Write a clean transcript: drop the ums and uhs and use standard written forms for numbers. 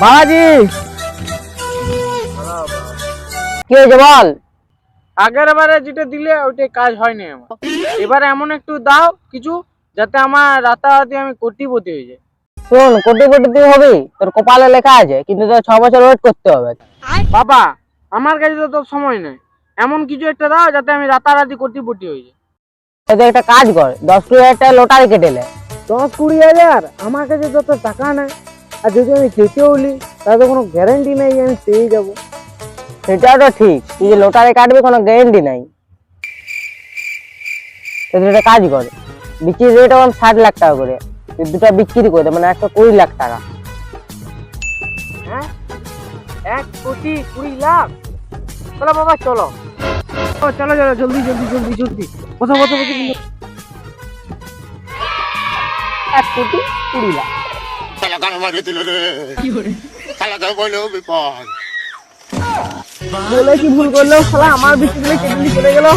বাবাজি কি হয়েছে বল। আগের বারে যেটা দিলে ওইটাই কাজ হয়নি আমার। এবারে এমন একটু দাও কিছু যাতে আমার রাতারাতি আমি কোটিপতি হয়ে যাই। শোন, কোটি তুই হবি, তোর কপালে লেখা আছে, কিন্তু তোর 6 বছর ওয়েট করতে হবে। বাবা আমার কাছে তো তোর সময় নেই, এমন কিছু একটা দাও যাতে আমি রাতারাতি কোটিপতি হয়ে যাই। তুই একটা কাজ কর, 10-20 টাকা লটারি কেটে নে। 10-20 হাজার? আমার কাছে তো তোর টাকা নেই, আর যদি আমি কেটেও নি তাহলে তো কোনো গ্যারান্টি নেই আমি পেয়ে যাবো। সেটাও তো ঠিক, তুই যে লটারি কাটবি কোনো গ্যারেন্টি নাই। তুই একটা কাজ কর, বিক্রির রেট এখন 60 লাখ টাকা করে, তুই দুটা বিক্রি করে দে, মানে 120 লাখ টাকা। হ্যাঁ 1,20,00,000? চলো বাবা চলো, চলো চলো জলদি জলদি জলদি জলদি কথা কথা বলছি। 1,20,00,000 বলে কি ভুল করলো শালা, আমার বিক্রি করে কেটে চলে গেল।